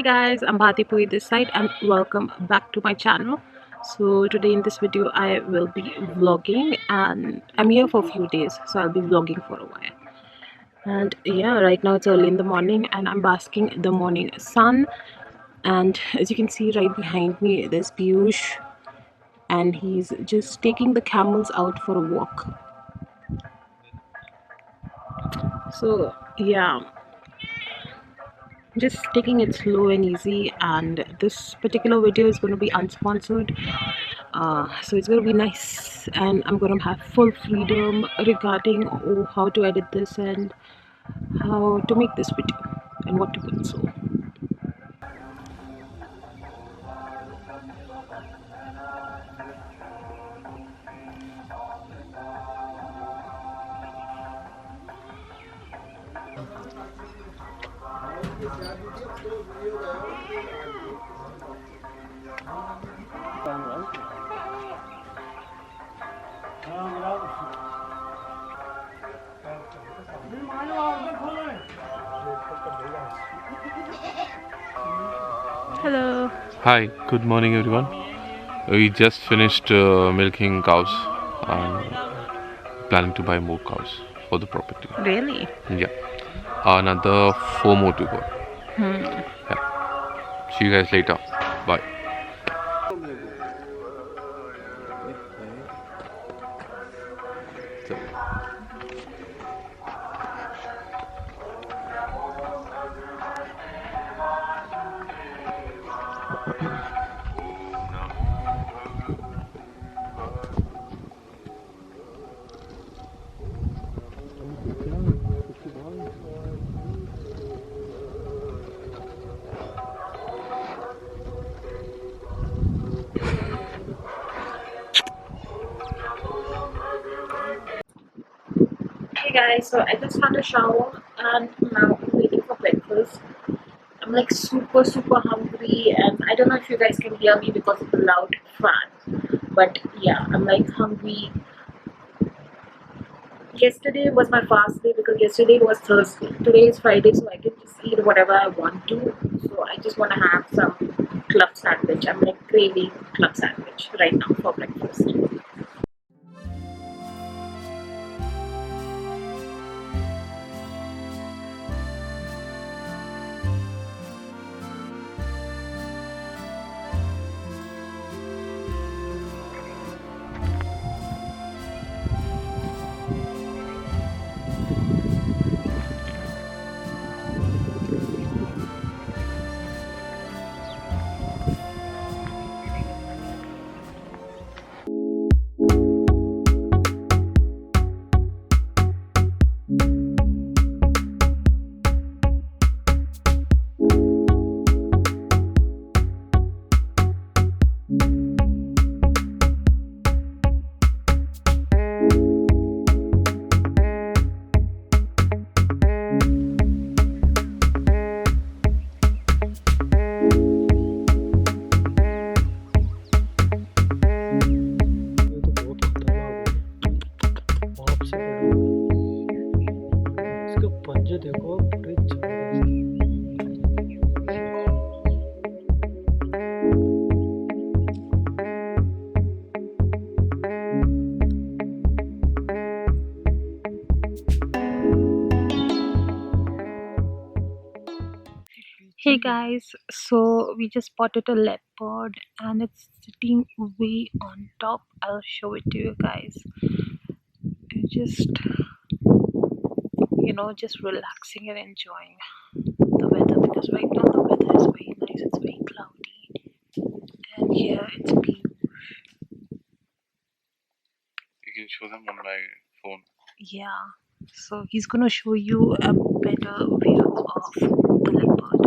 Hi guys, I'm Bharti Puri this side and welcome back to my channel. So today in this video I will be vlogging and I'm here for a few days, so I'll be vlogging for a while. And yeah, right now it's early in the morning and I'm basking in the morning sun. And as you can see right behind me, there's Piyush and he's just taking the camels out for a walk. So yeah, just taking it slow and easy, and this particular video is going to be unsponsored, so it's going to be nice and I'm going to have full freedom regarding how to edit this and how to make this video and what to put. So hello. Hi, good morning everyone. We just finished milking cows and planning to buy more cows for the property. Really? Yeah, another 4 more to go. Yeah. See you guys later. Bye. Hey guys, so I just had a shower and now I'm waiting for breakfast. I'm like super hungry and I don't know if you guys can hear me because of the loud fan, but yeah, I'm like hungry. Yesterday was my fast day because yesterday was Thursday. Today is Friday, so I can just eat whatever I want to. So I just want to have some club sandwich. I'm like craving club sandwich right now for breakfast. देखो पूरे Hey guys, so we just spotted a leopard and it's sitting way on top. I'll show it to you guys. It's just relaxing and enjoying the weather because right now the weather is very nice. It's very cloudy and here it's blue. You can show them on my phone. Yeah, so he's gonna show you a better view of the leopard.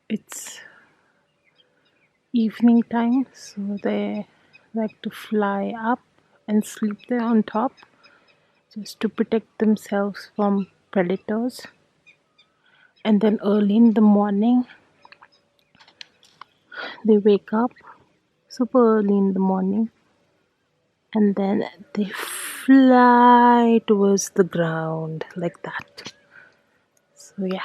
It's evening time, so they like to fly up and sleep there on top just to protect themselves from predators. And then early in the morning, they wake up super early in the morning and then they fly towards the ground like that. So, yeah.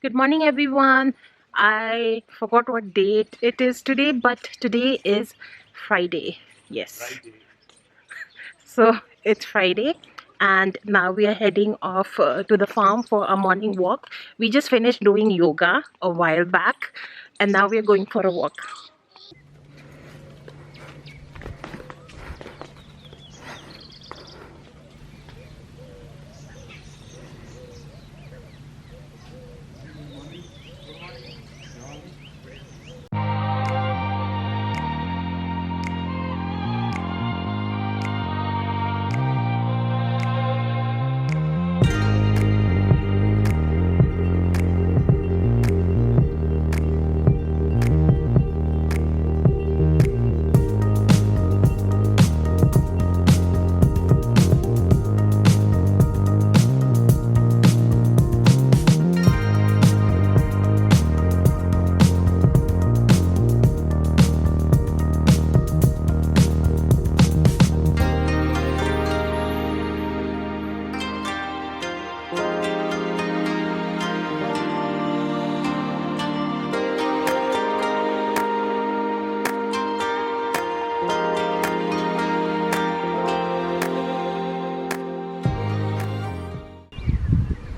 Good morning, everyone. I forgot what date it is today, but today is Friday. Yes. So it's Friday, and now we are heading off to the farm for a morning walk. We just finished doing yoga a while back, and now we are going for a walk.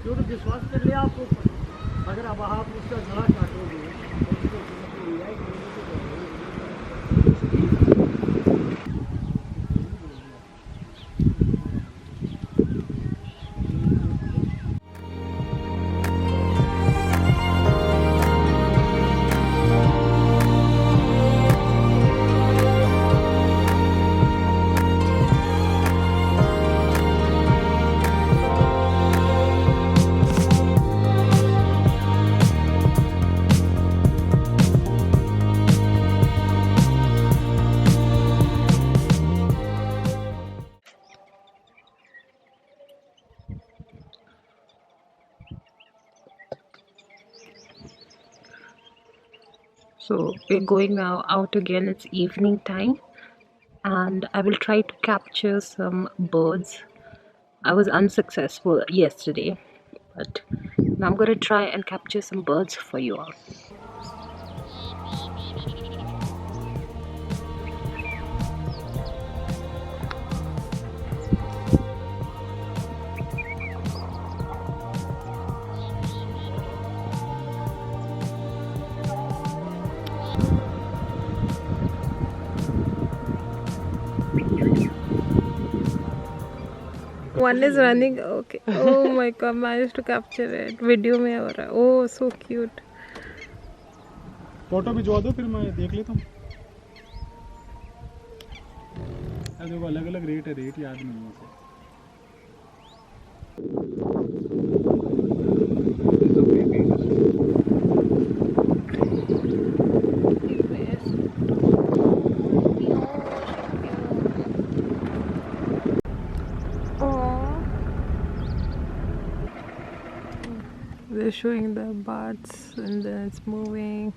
जो तो विश्वास कर लिया आपको, अगर अब आप उसका गला काटोगे तो उसको समझ में आएगा कि So we're going now out again. It's evening time, and I will try to capture some birds. I was unsuccessful yesterday, but now I'm going to try and capture some birds for you all. One is running. Okay. Oh my god, managed to capture it. Video में हो रहा है. Oh, so cute. Photo भिजवा दो, फिर मैं देख लेता हूँ। देखो अलग अलग रेट है, रेट याद नहीं है उसे। They're showing the birds and then it's moving.